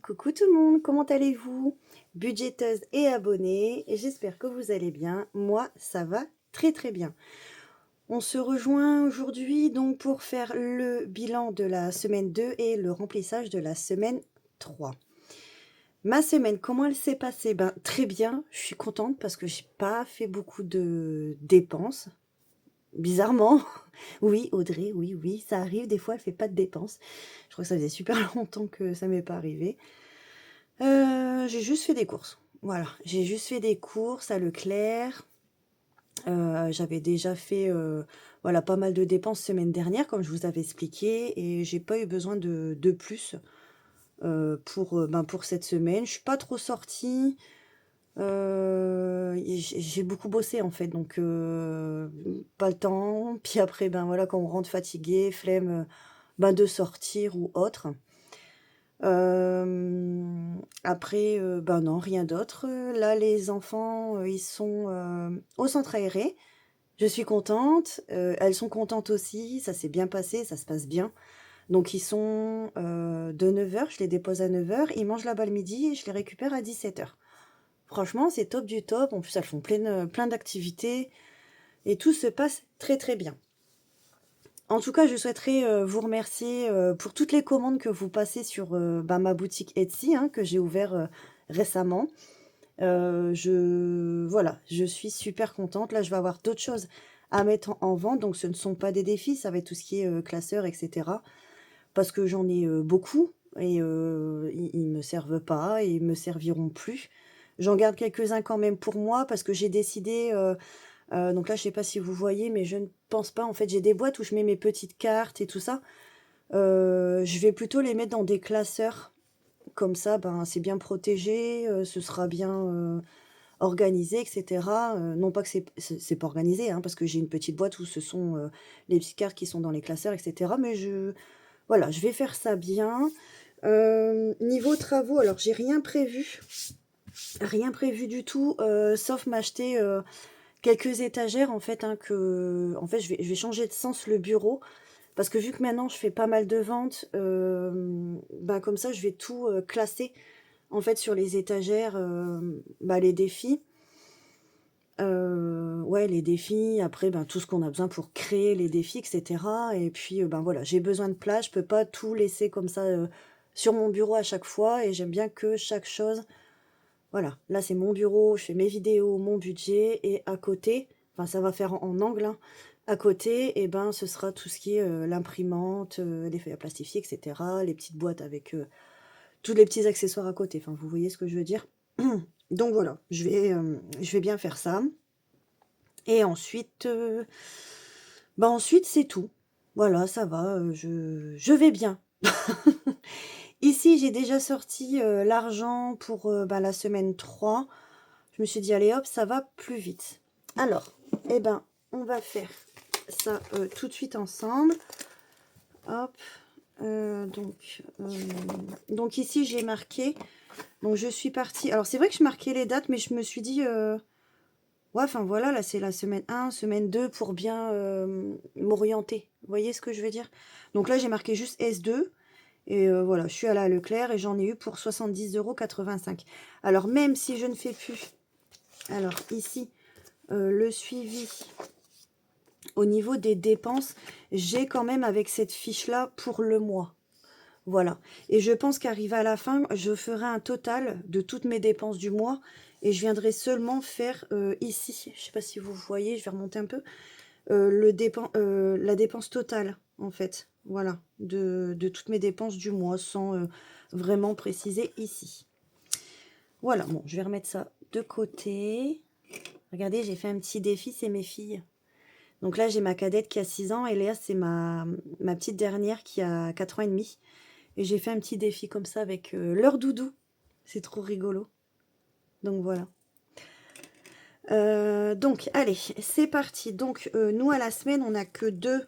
Coucou tout le monde, comment allez-vous? Budgéteuse et abonnée, j'espère que vous allez bien. Moi, ça va très très bien. On se rejoint aujourd'hui donc pour faire le bilan de la semaine 2 et le remplissage de la semaine 3. Ma semaine, comment elle s'est passée? Ben, très bien, je suis contente parce que j'ai pas fait beaucoup de dépenses. Bizarrement, oui Audrey, oui, oui, ça arrive, des fois elle fait pas de dépenses. Je crois que ça faisait super longtemps que ça m'est pas arrivé. J'ai juste fait des courses. Voilà, j'ai juste fait des courses à Leclerc. J'avais déjà fait, voilà, pas mal de dépenses semaine dernière, comme je vous avais expliqué, et j'ai pas eu besoin de plus ben, pour cette semaine. Je suis pas trop sortie. Et j'ai beaucoup bossé en fait, donc pas le temps. Puis après, ben voilà, quand on rentre fatigué, flemme ben, de sortir ou autre. Après, ben non, rien d'autre. Là, les enfants, ils sont au centre aéré. Je suis contente. Elles sont contentes aussi. Ça s'est bien passé, ça se passe bien. Donc, ils sont de 9h. Je les dépose à 9h. Ils mangent là-bas le midi et je les récupère à 17h. Franchement, c'est top du top. En plus, elles font plein d'activités. Et tout se passe très, très bien. En tout cas, je souhaiterais vous remercier pour toutes les commandes que vous passez sur bah, ma boutique Etsy hein, que j'ai ouvert récemment. Voilà, je suis super contente. Là, je vais avoir d'autres choses à mettre en vente. Donc, ce ne sont pas des défis, ça va être tout ce qui est classeur, etc. Parce que j'en ai beaucoup et ils ne me servent pas et ils me serviront plus. J'en garde quelques-uns quand même pour moi parce que j'ai décidé donc là, je sais pas si vous voyez, mais je ne pense pas. En fait, j'ai des boîtes où je mets mes petites cartes et tout ça. Je vais plutôt les mettre dans des classeurs. Comme ça, ben, c'est bien protégé, ce sera bien organisé, etc. Non pas que c'est pas organisé, hein, parce que j'ai une petite boîte où ce sont les petites cartes qui sont dans les classeurs, etc. Mais voilà, je vais faire ça bien. Niveau travaux, alors j'ai rien prévu du tout, sauf m'acheter quelques étagères en fait, hein, en fait je vais changer de sens le bureau parce que vu que maintenant je fais pas mal de ventes, bah, comme ça je vais tout classer en fait sur les étagères, bah, les défis. Ouais, les défis, après ben, tout ce qu'on a besoin pour créer les défis, etc. Et puis ben voilà, j'ai besoin de place, je peux pas tout laisser comme ça sur mon bureau à chaque fois et j'aime bien que chaque chose. Voilà, là c'est mon bureau, je fais mes vidéos, mon budget, et à côté, enfin ça va faire en angle, hein, à côté, et ben ce sera tout ce qui est l'imprimante, les feuilles à plastifier, etc. Les petites boîtes avec tous les petits accessoires à côté, enfin vous voyez ce que je veux dire. Donc voilà, je vais bien faire ça. Et ensuite, bah ensuite c'est tout. Voilà, ça va, je vais bien. Ici, j'ai déjà sorti l'argent pour bah, la semaine 3. Je me suis dit, allez hop, ça va plus vite. Alors, eh ben, on va faire ça tout de suite ensemble. Hop. Donc ici, j'ai marqué. Donc, je suis partie. Alors, c'est vrai que je marquais les dates, mais je me suis dit... ouais, enfin voilà, là, c'est la semaine 1, semaine 2 pour bien m'orienter. Vous voyez ce que je veux dire? Donc là, j'ai marqué juste S2. Et voilà, je suis allée à Leclerc et j'en ai eu pour 70,85 €. Alors, même si je ne fais plus... Alors, ici, le suivi au niveau des dépenses, j'ai quand même avec cette fiche-là pour le mois. Voilà. Et je pense qu'arrivé à la fin, je ferai un total de toutes mes dépenses du mois et je viendrai seulement faire ici, je ne sais pas si vous voyez, je vais remonter un peu, la dépense totale, en fait. Voilà, de toutes mes dépenses du mois, sans vraiment préciser ici. Voilà, bon, je vais remettre ça de côté. Regardez, j'ai fait un petit défi, c'est mes filles. Donc là, j'ai ma cadette qui a 6 ans et Léa, c'est ma petite dernière qui a 4 ans et demi. Et j'ai fait un petit défi comme ça avec leur doudou. C'est trop rigolo. Donc voilà. Donc, allez, c'est parti. Donc, nous, à la semaine, on n'a que 2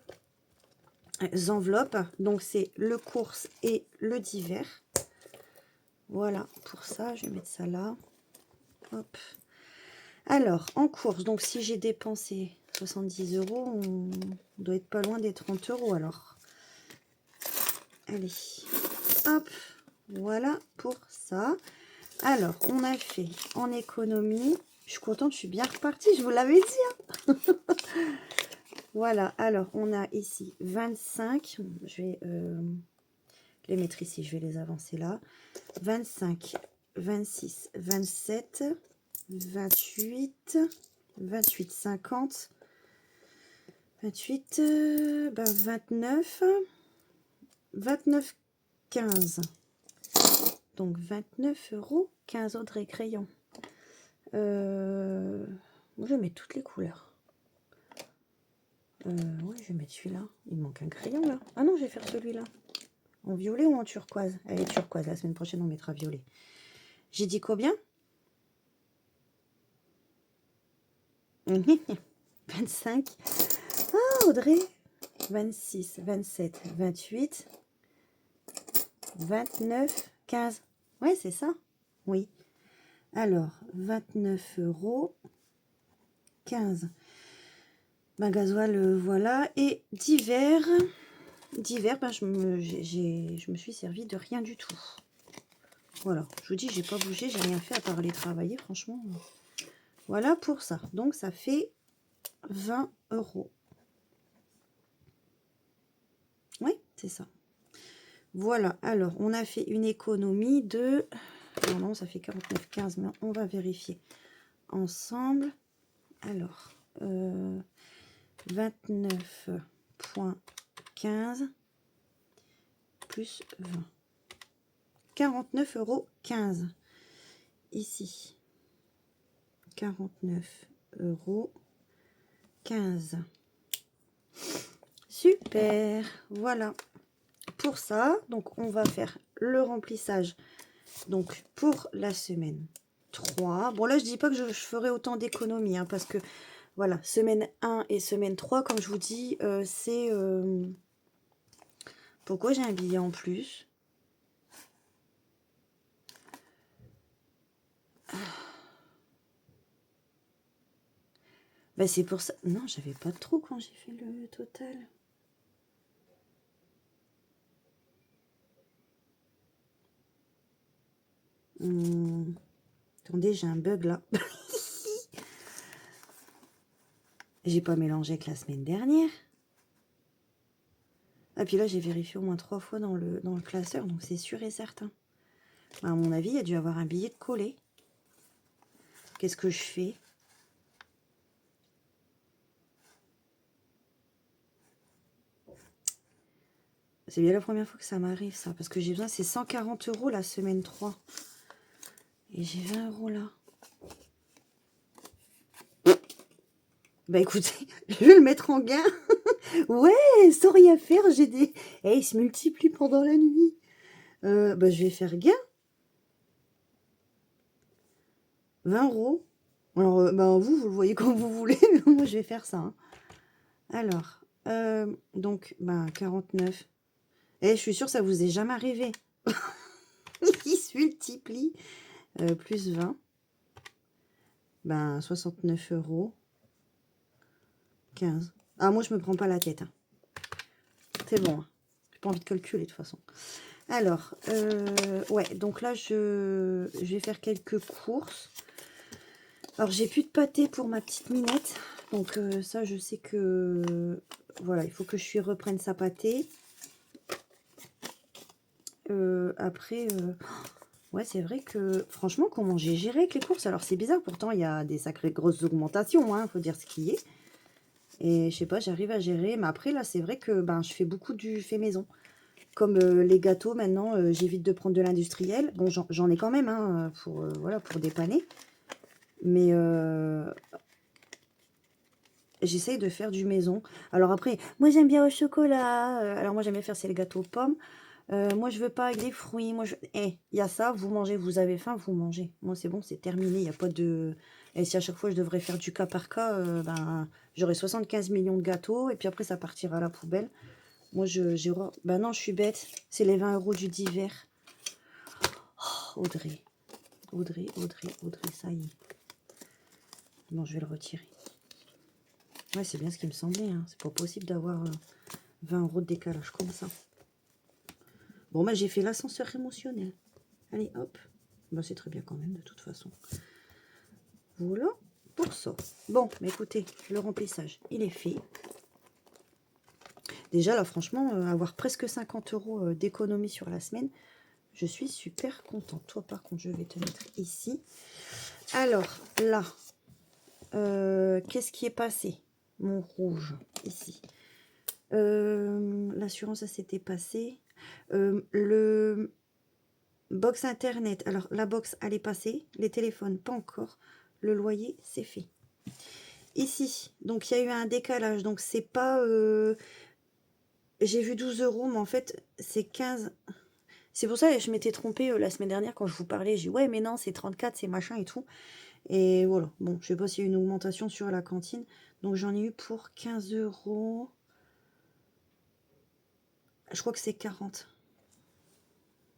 enveloppes. Donc, c'est le course et le divers. Voilà, pour ça, je vais mettre ça là. Hop. Alors, en course, donc si j'ai dépensé 70 €, on doit être pas loin des 30 € alors. Allez, hop, Voilà pour ça. Alors, on a fait en économie. Je suis contente, je suis bien repartie, je vous l'avais dit. Hein. Voilà, alors on a ici 25. Je vais les mettre ici, je vais les avancer là. 25, 26, 27, 28, 28, 50, 28, 29, 29, 15. Donc 29,15 € Audrey crayon. Je vais mettre toutes les couleurs. Ouais, je vais mettre celui-là. Il me manque un crayon là. Ah non, je vais faire celui-là. En violet ou en turquoise? Allez, turquoise. La semaine prochaine, on mettra violet. J'ai dit combien? 25. Ah, Audrey. 26, 27, 28, 29, 15. Ouais, c'est ça. Oui. Alors, 29,15 €. Ben, gasoil, voilà. Et divers, ben, je me suis servi de rien du tout. Voilà, je vous dis, j'ai pas bougé, j'ai rien fait à part aller travailler, franchement. Voilà pour ça. Donc, ça fait 20 €. Oui, c'est ça. Voilà, alors, on a fait une économie de... Non, ça fait 49,15, mais on va vérifier ensemble. Alors, 29,15 plus 20. 49,15 €. Ici, 49,15 €. Super, voilà pour ça. Donc, on va faire le remplissage donc pour la semaine 3. Bon, là, je dis pas que je ferai autant d'économies, hein, parce que, voilà, semaine 1 et semaine 3, comme je vous dis, c'est... Pourquoi j'ai un billet en plus? Bah, c'est pour ça... Non, j'avais pas de trou quand j'ai fait le total. Attendez, j'ai un bug là. J'ai pas mélangé avec la semaine dernière. Ah, puis là, j'ai vérifié au moins 3 fois dans le classeur, donc c'est sûr et certain. Bah, à mon avis, il y a dû avoir un billet de collé. Qu'est-ce que je fais? C'est bien la première fois que ça m'arrive, ça. Parce que j'ai besoin, c'est 140 € la semaine 3. Et j'ai 20 € là. Bah écoutez, je vais le mettre en gain. Ouais, sans rien faire, j'ai des... Eh, ils se multiplient pendant la nuit. Bah je vais faire gain. 20 €. Alors, bah, vous le voyez comme vous voulez. Moi, je vais faire ça. Hein. Alors, donc, bah, 49. Eh, je suis sûre que ça vous est jamais arrivé. Ils se multiplient. Plus 20. Ben, 69,15 €. Ah, moi, je me prends pas la tête. Hein. C'est bon. Hein. J'ai pas envie de calculer, de toute façon. Alors, ouais, donc là, je vais faire quelques courses. Alors, j'ai plus de pâté pour ma petite Minette. Donc, ça, je sais que... Voilà, il faut que je lui reprenne sa pâté. Après, ouais, c'est vrai que... Franchement, comment j'ai géré avec les courses? Alors, c'est bizarre. Pourtant, il y a des sacrées grosses augmentations. Hein, faut dire ce qui est. Et je sais pas, j'arrive à gérer. Mais après, là, c'est vrai que ben, je fais beaucoup du fait maison. Comme les gâteaux, maintenant, j'évite de prendre de l'industriel. Bon, j'en ai quand même, hein, pour, voilà, pour dépanner. Mais j'essaye de faire du maison. Alors après, moi, j'aime bien au chocolat. Alors moi, j'aime bien faire, c'est les gâteaux aux pommes. Moi, je veux pas avec des fruits. Moi, il y a ça, vous mangez, vous avez faim, vous mangez. Moi, c'est bon, c'est terminé. Il n'y a pas de... Et si à chaque fois, je devrais faire du cas par cas, ben, j'aurai 75 millions de gâteaux. Et puis après, ça partira à la poubelle. Moi, j'ai... Ben non, je suis bête. C'est les 20 € du divers. Oh, Audrey. Audrey, ça y est. Bon, je vais le retirer. Ouais, c'est bien ce qui me semblait. Hein. C'est pas possible d'avoir 20 € de décalage comme ça. Bon, moi, j'ai fait l'ascenseur émotionnel. Allez, hop. Bah, c'est très bien quand même, de toute façon. Voilà pour ça. Bon, mais écoutez, le remplissage, il est fait. Déjà, là, franchement, avoir presque 50 € d'économie sur la semaine, je suis super contente. Toi, par contre, je vais te mettre ici. Alors, là, qu'est-ce qui est passé? Mon rouge, ici. L'assurance, ça s'était passé. Le box internet, alors la box, elle est passée. Les téléphones, pas encore. Le loyer, c'est fait. Ici, donc il y a eu un décalage. Donc, c'est pas... j'ai vu 12 €, mais en fait, c'est 15. C'est pour ça que je m'étais trompée la semaine dernière quand je vous parlais. J'ai dit, ouais, mais non, c'est 34, c'est machin et tout. Et voilà. Bon, je sais pas s'il y a eu une augmentation sur la cantine. Donc, j'en ai eu pour 15 €. Je crois que c'est 40.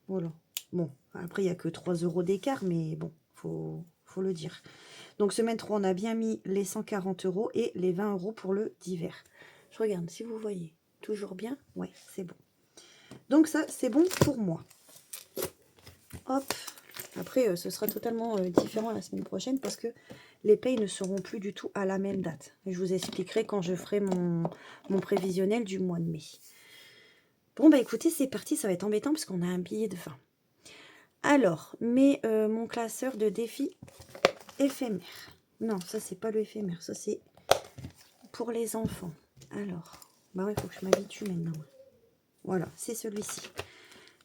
Voilà. Bon, après, il n'y a que 3 € d'écart, mais bon, faut le dire. Donc, semaine 3, on a bien mis les 140 € et les 20 € pour le divers. Je regarde si vous voyez. Toujours bien? Ouais, c'est bon. Donc, ça, c'est bon pour moi. Hop. Après, ce sera totalement différent la semaine prochaine parce que les payes ne seront plus du tout à la même date. Et je vous expliquerai quand je ferai mon prévisionnel du mois de mai. Bon, bah écoutez, c'est parti. Ça va être embêtant parce qu'on a un billet de 20. Alors, mais mon classeur de défis éphémère. Non, ça, c'est pas le éphémère. Ça, c'est pour les enfants. Alors, bah ouais, il faut que je m'habitue maintenant. Voilà, c'est celui-ci.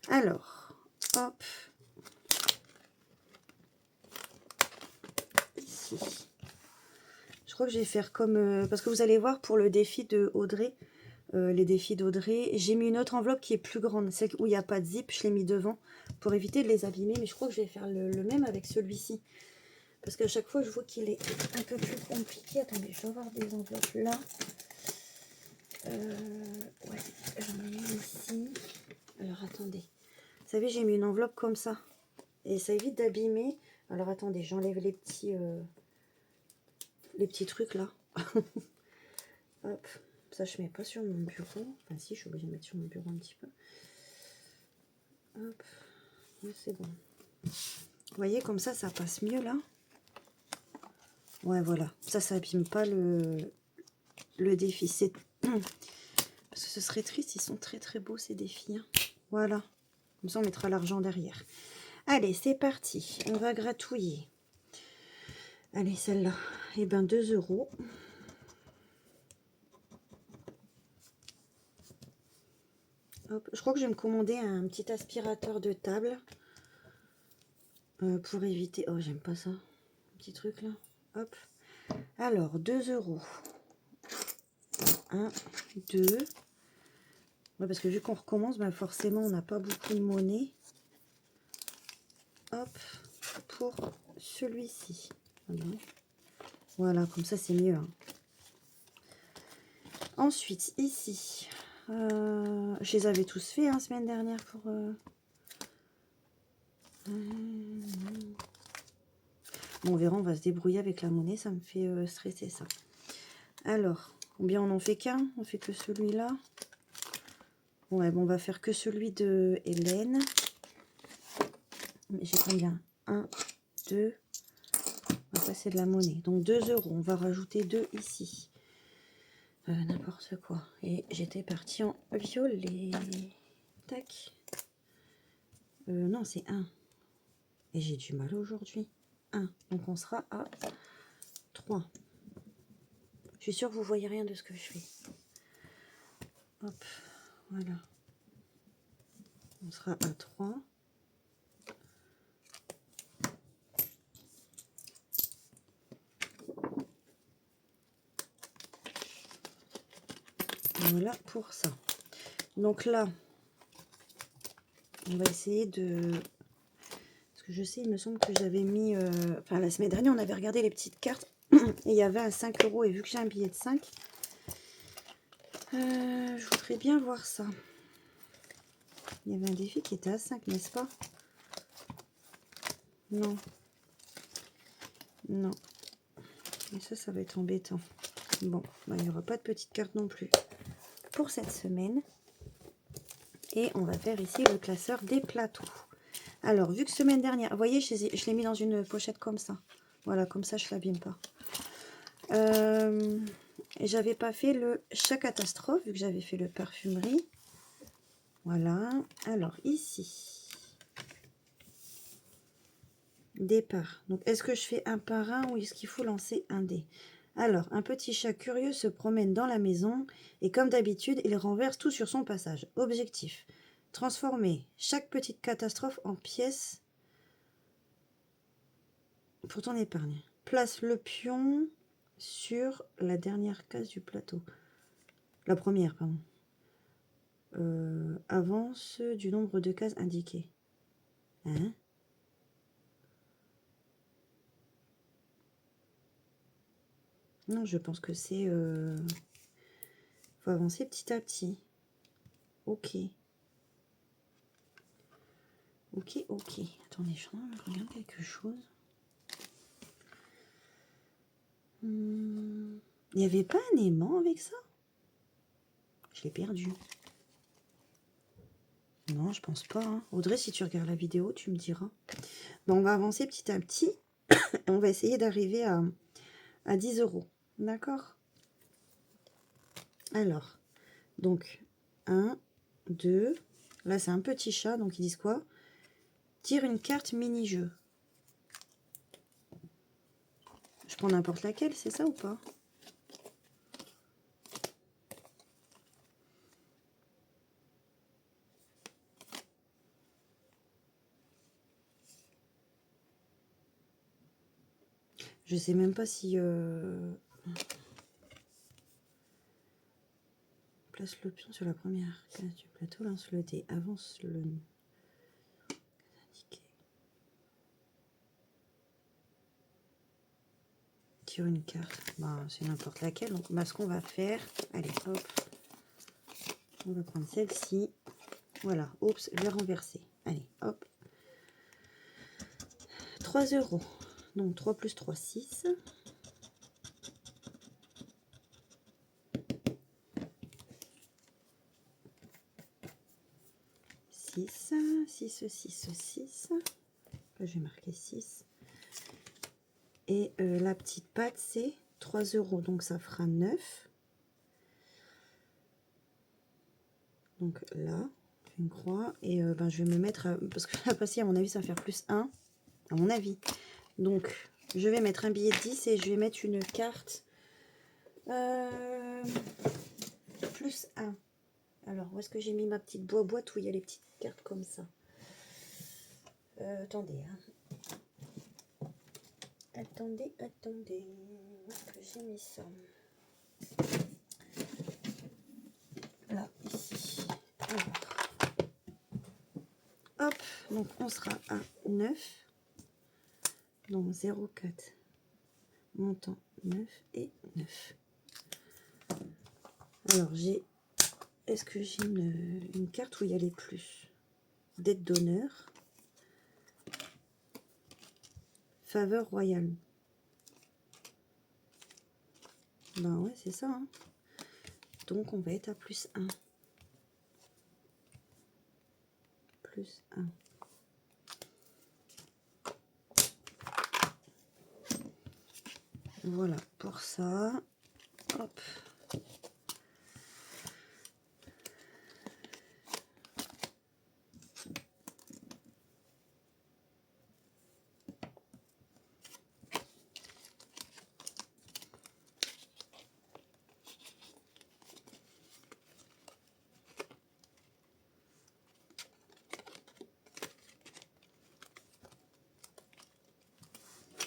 Alors, hop. Ici. Je crois que je vais faire comme... parce que vous allez voir, pour le défi de Audrey, les défis d'Audrey, j'ai mis une autre enveloppe qui est plus grande. Celle où il n'y a pas de zip, je l'ai mis devant pour éviter de les abîmer. Mais je crois que je vais faire le même avec celui-ci. Parce qu'à chaque fois, je vois qu'il est un peu plus compliqué. Attendez, je vais avoir des enveloppes là. Ouais, j'en ai une ici. Alors, attendez. Vous savez, j'ai mis une enveloppe comme ça. Et ça évite d'abîmer. Alors, attendez, j'enlève les petits trucs là. Hop. Ça, je mets pas sur mon bureau. Enfin, si, je suis obligée de mettre sur mon bureau un petit peu. Hop. Ouais, c'est bon. Vous voyez, comme ça passe mieux là. Ouais, voilà. Ça abîme pas le défi. C'est... Parce que ce serait triste, ils sont très très beaux ces défis. Hein. Voilà. Comme ça, on mettra l'argent derrière. Allez, c'est parti. On va gratouiller. Allez, celle-là. Eh ben, 2 €. Hop. Je crois que je vais me commander un petit aspirateur de table. Pour éviter... Oh, j'aime pas ça. Un petit truc là. Hop. Alors, 2 €. 1, 2. Ouais, parce que vu qu'on recommence, ben forcément, on n'a pas beaucoup de monnaie. Hop. Pour celui-ci. Voilà, comme ça, c'est mieux. Hein. Ensuite, ici, je les avais tous faits, hein, semaine dernière pour... Bon, on verra, on va se débrouiller avec la monnaie, ça me fait stresser ça. Alors, combien on n'en fait qu'un? On fait que celui-là. Ouais, bon, on va faire que celui de Hélène. J'ai combien? 1, 2. Ça, c'est de la monnaie. Donc, 2 €. On va rajouter 2 ici. N'importe quoi. Et j'étais partie en violet. Tac. Non, c'est 1. Et j'ai du mal aujourd'hui. 1. Donc, on sera à 3. Je suis sûre que vous voyez rien de ce que je fais. Hop, voilà. On sera à 3. Voilà pour ça. Donc là, on va essayer de... Parce que je sais, il me semble que j'avais mis... Enfin, la semaine dernière, on avait regardé les petites cartes. Et il y avait un 5 €. Et vu que j'ai un billet de 5, je voudrais bien voir ça. Il y avait un défi qui était à 5, n'est-ce pas? Non. Non. Et ça va être embêtant. Bon, bah, il n'y aura pas de petite carte non plus pour cette semaine. Et on va faire ici le classeur des plateaux. Alors, vu que semaine dernière, vous voyez, je l'ai mis dans une pochette comme ça. Voilà, comme ça, je ne l'abîme pas. Et j'avais pas fait le chat catastrophe, vu que j'avais fait le parfumerie. Voilà. Alors, ici. Départ. Donc, est-ce que je fais un par un ou est-ce qu'il faut lancer un dé? Alors, un petit chat curieux se promène dans la maison et comme d'habitude, il renverse tout sur son passage. Objectif. Transformer chaque petite catastrophe en pièce pour ton épargne. Place le pion sur la dernière case du plateau. La première, pardon. Avance du nombre de cases indiquées. Hein? Non, je pense que c'est... faut avancer petit à petit. Ok. Ok, ok. Attendez, je regarde quelque chose. Il n'y avait pas un aimant avec ça? Je l'ai perdu. Non, je pense pas. Hein. Audrey, si tu regardes la vidéo, tu me diras. Ben, on va avancer petit à petit. Et on va essayer d'arriver à 10 €. D'accord? Alors, donc, 1, 2. Là, c'est un petit chat, donc ils disent quoi? Tire une carte mini-jeu. Je prends n'importe laquelle, c'est ça ou pas? Je sais même pas si... Place le pion sur la première case du plateau, lance le dé, avance le... indiqué. Tire une carte. Ben, c'est n'importe laquelle. Donc, ben, ce qu'on va faire... Allez, hop. On va prendre celle-ci. Voilà. Oups, je vais renverser. Allez, hop. 3 €. Donc, 3 plus 3, 6. 6, 6, 6, 6. Là, je vais marquer 6. Et la petite patte, c'est 3 €. Donc, ça fera 9. Donc, là, une croix. Et ben, je vais me mettre... parce que la passer, à mon avis, ça va faire plus 1. À mon avis. Donc, je vais mettre un billet de 10 et je vais mettre une carte plus 1. Alors, où est-ce que j'ai mis ma petite boîte où il y a les petites cartes comme ça? Attendez. Hein. Attendez. Où est-ce que j'ai mis ça? Là, ici. Alors. Hop, donc on sera à 9. Donc 0,4. Montant 9 et 9. Alors, j'ai... Est-ce que j'ai une carte où il y a les plus? Dette d'honneur. Faveur royale. Ben ouais, c'est ça. Hein. Donc, on va être à plus 1. Plus 1. Voilà, pour ça. Hop.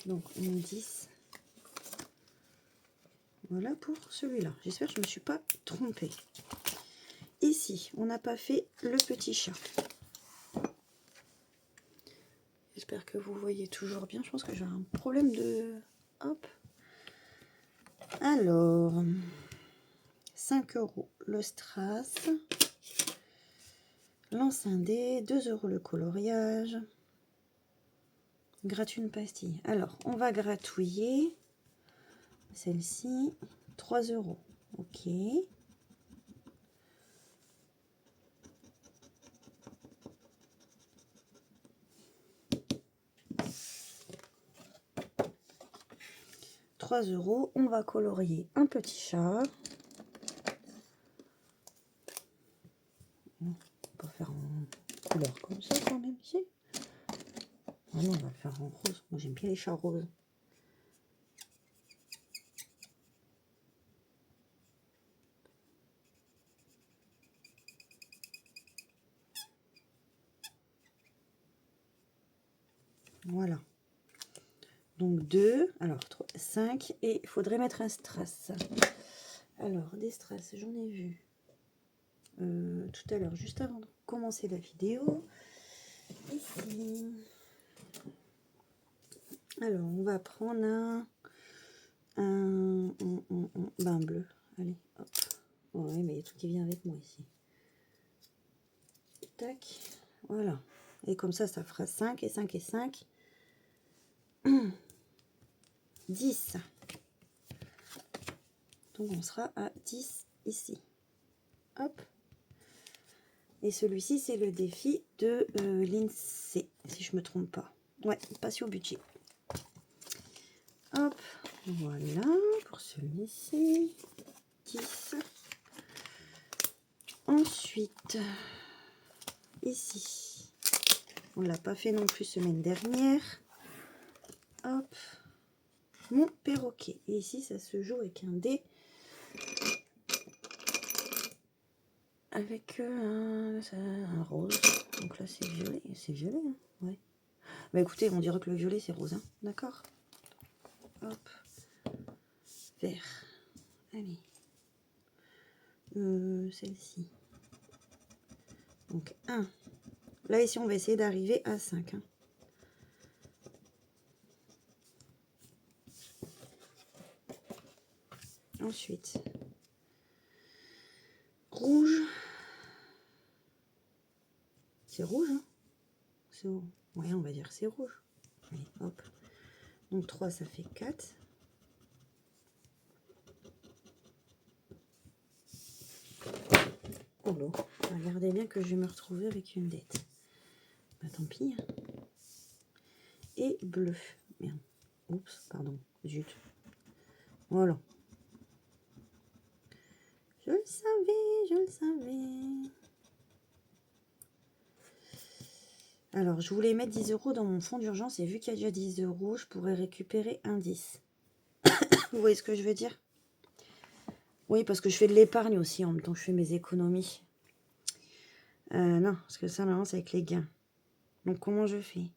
Donc, on 10. Voilà pour celui-là. J'espère que je ne me suis pas trompée. Ici, on n'a pas fait le petit chat. J'espère que vous voyez toujours bien. Je pense que j'ai un problème de... Hop. Alors, 5 € le strass. Lance un dé. 2 € le coloriage. Gratte une pastille. Alors, on va gratouiller celle-ci. 3 €. Ok. 3 €. On va colorier un petit chat. On peut faire en couleur comme ça quand même ici. Ah non, on va le faire en rose. Moi j'aime bien les chats roses. Voilà. Donc 2, alors 3, 5, et il faudrait mettre un strass. Alors, des strass, j'en ai vu tout à l'heure, juste avant de commencer la vidéo. Ici. Alors, on va prendre un bleu. Allez, hop. Oh, ouais, mais il y a tout qui vient avec moi ici. Tac, voilà. Et comme ça fera 5 et 5 et 5. 10. Donc on sera à 10 ici. Hop. Et celui-ci, c'est le défi de l'INSEE, si je me trompe pas. Ouais, passion budget. Hop, voilà, pour celui-ci. 10. Ensuite, ici, on l'a pas fait non plus semaine dernière. Hop, mon perroquet. Et ici, ça se joue avec un dé. Avec un rose. Donc là, c'est violet. C'est violet, hein, ouais. Bah écoutez, on dirait que le violet, c'est rose, hein. D'accord. Hop. Vert. Allez. Celle-ci. Donc 1. Là, ici, on va essayer d'arriver à 5. Hein. Ensuite, rouge. C'est rouge, hein. Ouais, on va dire c'est rouge. Allez, hop. Donc 3, ça fait 4. Oh là, regardez bien que je vais me retrouver avec une dette. Bah tant pis. Et bleu. Merde. Oups, pardon. Zut. Voilà. Je le savais, je le savais. Alors, je voulais mettre 10 € dans mon fonds d'urgence et vu qu'il y a déjà 10 €, je pourrais récupérer un 10. Vous voyez ce que je veux dire? Oui, parce que je fais de l'épargne aussi en même temps que je fais mes économies. Non, parce que ça, maintenant, c'est avec les gains. Donc, comment je fais?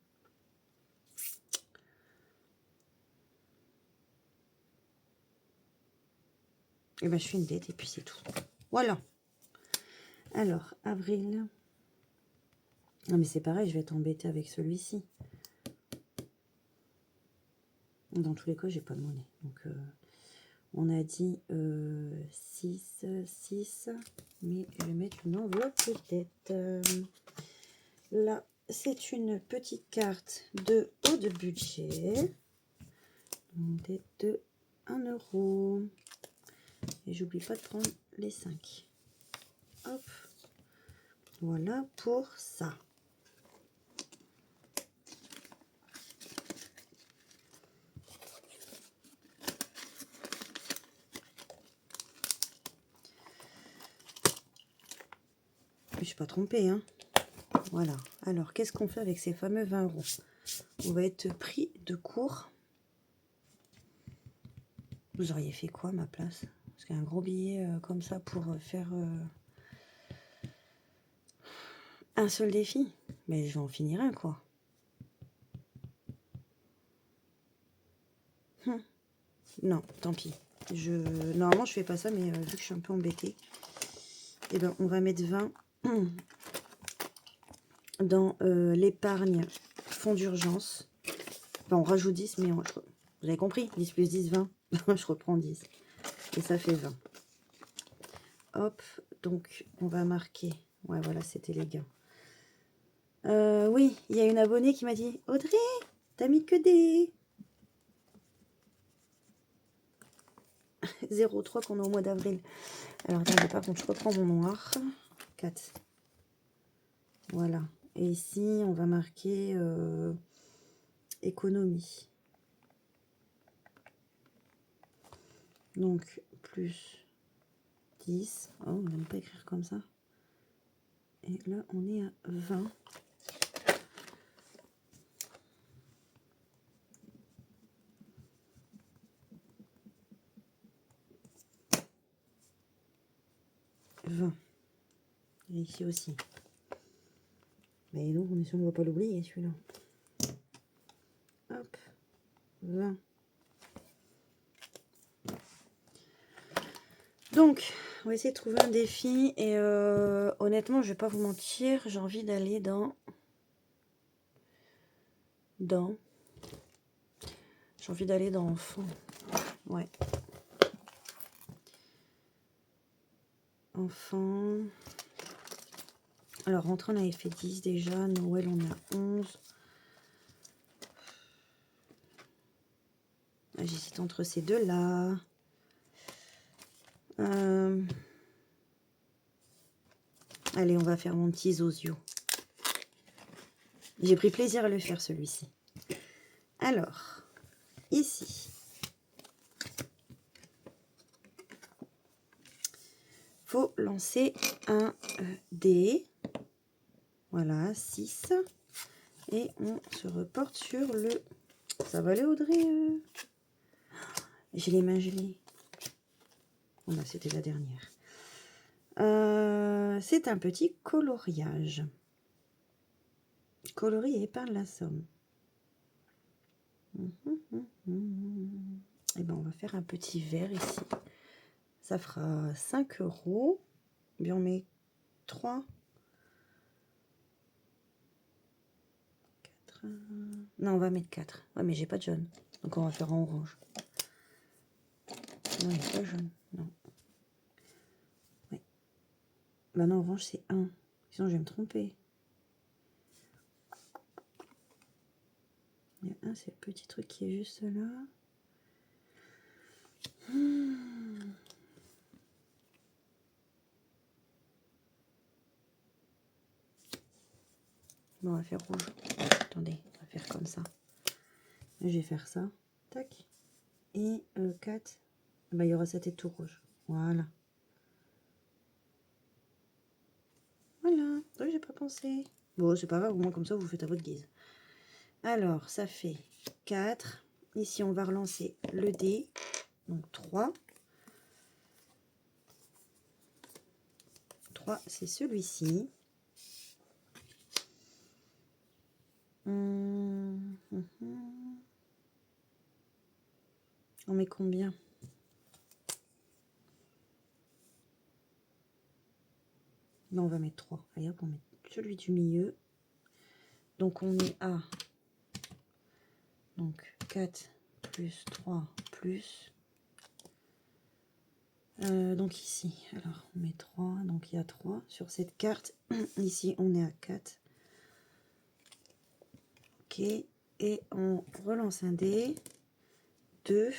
Eh ben, je fais une dette et puis c'est tout. Voilà. Alors, avril. Non, mais c'est pareil, je vais être embêtée avec celui-ci. Dans tous les cas, j'ai pas de monnaie. Donc, on a dit 6, 6. Mais je vais mettre une enveloppe de dette. Là, c'est une petite carte de haut de budget. Dette de 1 €. Et j'oublie pas de prendre les 5. Hop. Voilà pour ça. Je ne suis pas trompée, hein. Voilà. Alors, qu'est-ce qu'on fait avec ces fameux 20 €? On va être pris de court. Vous auriez fait quoi à ma place? Parce qu'un gros billet comme ça pour faire un seul défi. Mais je vais en finir un, quoi. Non, tant pis. Normalement, je fais pas ça, mais vu que je suis un peu embêtée, eh ben, on va mettre 20 dans l'épargne fonds d'urgence. Enfin, on rajoute 10, mais vous avez compris, 10 plus 10, 20. Je reprends 10. Et ça fait 20. Hop, donc on va marquer. Ouais, voilà, c'était les gains. Oui, il y a une abonnée qui m'a dit « Audrey, t'as mis que des 0,3 qu'on est au mois d'avril. » Alors, attendez, par contre, je reprends mon noir. 4. Voilà. Et ici, on va marquer économie. Donc, plus 10. Oh, on n'aime pas écrire comme ça. Et là, on est à 20. Et ici aussi. Mais donc, on est sûr qu'on ne va pas l'oublier, celui-là. Hop. 20. Donc, on va essayer de trouver un défi. Et honnêtement, je vais pas vous mentir, j'ai envie d'aller dans... J'ai envie d'aller dans enfant. Ouais. Enfant. Alors, rentrée, on avait fait 10 déjà. Noël, on est à 11. J'hésite entre ces deux-là. Allez, on va faire mon petit Zozio. J'ai pris plaisir à le faire, celui-ci. Alors, ici. Faut lancer un dé. Voilà, 6. Et on se reporte sur le... Ça va aller, Audrey? J'ai les mains gelées. Bon, bah, c'était la dernière. C'est un petit coloriage. Coloris et épargne la somme. Et ben, on va faire un petit vert ici. Ça fera 5 €. Bien, on met 3. 4. Non, on va mettre 4. Ouais, mais j'ai pas de jaune. Donc, on va faire en orange. Non, il n'y a pas jaune. Non. Ouais. Bah non, orange, c'est 1. Sinon, je vais me tromper. Il y a un, c'est le petit truc qui est juste là. Bon, on va faire rouge. Attendez, on va faire comme ça. Je vais faire ça. Tac. Et 4. Bah, il y aura sa tête tout rouge. Voilà. Voilà. Oui, j'ai pas pensé. Bon, c'est pas grave, au moins comme ça, vous faites à votre guise. Alors, ça fait 4. Ici, on va relancer le dé. Donc, 3. 3, c'est celui-ci. On met combien? Non, on va mettre 3. Allez hop, on met celui du milieu. Donc, on est à... Donc, 4 plus 3 plus... donc ici, alors on met 3, donc il y a 3 sur cette carte. Ici, on est à 4. Ok, et on relance un dé. 2.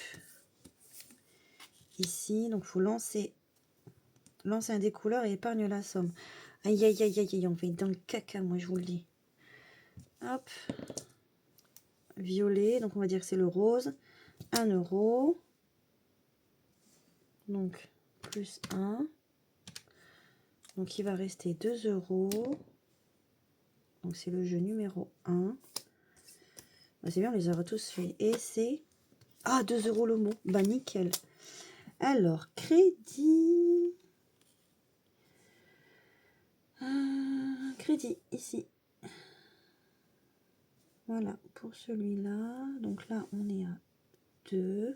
Ici, donc il faut lancer un dé couleur et épargne la somme. Aïe, aïe, aïe, aïe, aïe, on va être dans le caca, moi je vous le dis. Hop. Violet, donc on va dire que c'est le rose. 1 €. Donc, plus 1. Donc, il va rester 2 €. Donc, c'est le jeu numéro 1. Bah, c'est bien, on les aura tous fait. Et c'est... Ah, 2 € le mot. Bah, nickel. Alors, crédit. Crédit, ici. Voilà, pour celui-là. Donc là, on est à 2.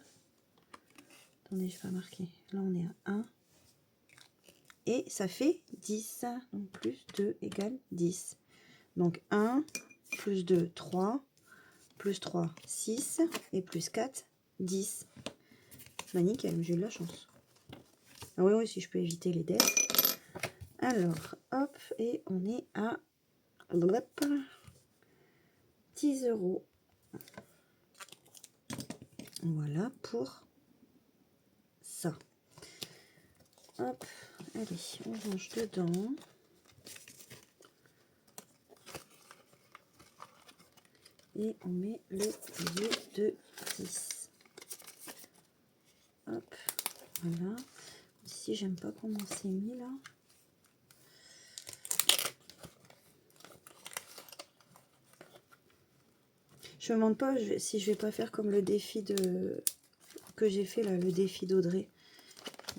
Attendez, je vais pas marquer. Là, on est à 1. Et ça fait 10. Donc, plus 2 égale 10. Donc, 1, plus 2, 3. Plus 3, 6. Et plus 4, 10. Bah, nickel, j'ai eu de la chance. Ah oui, oui, si je peux éviter les dettes. Alors, hop, et on est à... Hop, 10 €. Voilà pour ça. Hop, allez, on range dedans. Et on met le billet de 10. Hop, Voilà. Ici, j'aime pas comment c'est mis là. Je me demande pas si je vais pas faire comme le défi que j'ai fait là, le défi d'Audrey.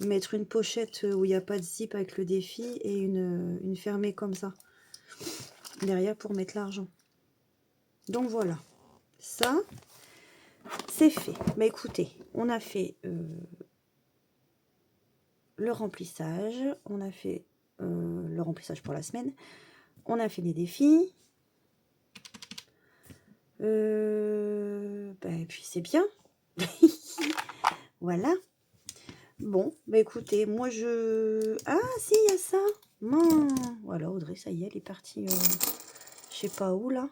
Mettre une pochette où il n'y a pas de zip avec le défi et une fermée comme ça. Derrière pour mettre l'argent. Donc voilà. Ça, c'est fait. Mais écoutez, on a fait le remplissage. On a fait le remplissage pour la semaine. On a fait les défis. Et puis c'est bien. Voilà. Bon, bah écoutez, moi je... Ah si, il y a ça. Voilà, Audrey, ça y est, elle est partie. Je sais pas où là.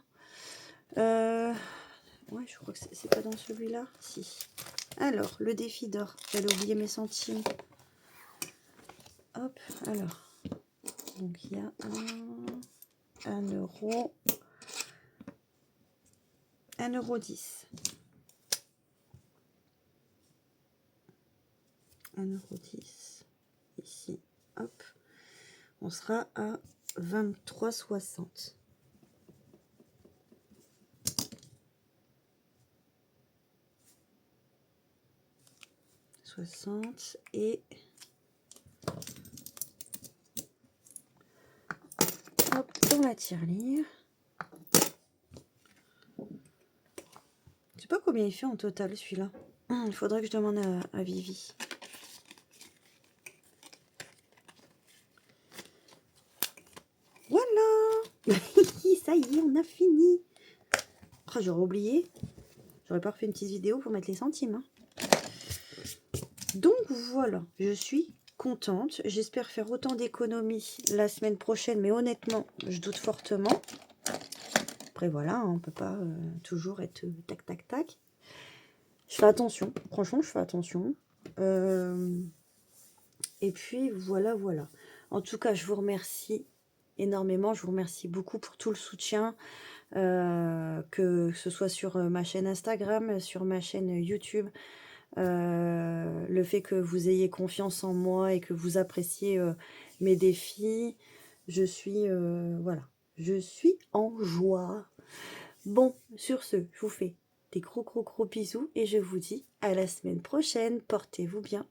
Ouais, je crois que c'est pas dans celui-là. Si. Alors, le défi d'or. J'allais oublier mes centimes. Hop, alors. Donc il y a 1 euro. 1,10 €. 1,10 €. Ici, hop. On sera à 23,60 €. 60 et hop dans la tirelire. Je sais pas combien il fait en total celui-là. Il faudrait que je demande à Vivi. Voilà. Ça y est, on a fini. Oh, j'aurais oublié. J'aurais pas refait une petite vidéo pour mettre les centimes. Hein. Donc voilà, je suis contente. J'espère faire autant d'économies la semaine prochaine, mais honnêtement, je doute fortement. Après voilà, hein, on peut pas toujours être tac tac tac. Je fais attention, franchement je fais attention. Et puis voilà, voilà. En tout cas, je vous remercie énormément. Je vous remercie beaucoup pour tout le soutien, que ce soit sur ma chaîne Instagram, sur ma chaîne YouTube. Le fait que vous ayez confiance en moi et que vous appréciez mes défis. Je suis, voilà, je suis en joie. Bon, sur ce, je vous fais des gros bisous et je vous dis à la semaine prochaine. Portez-vous bien.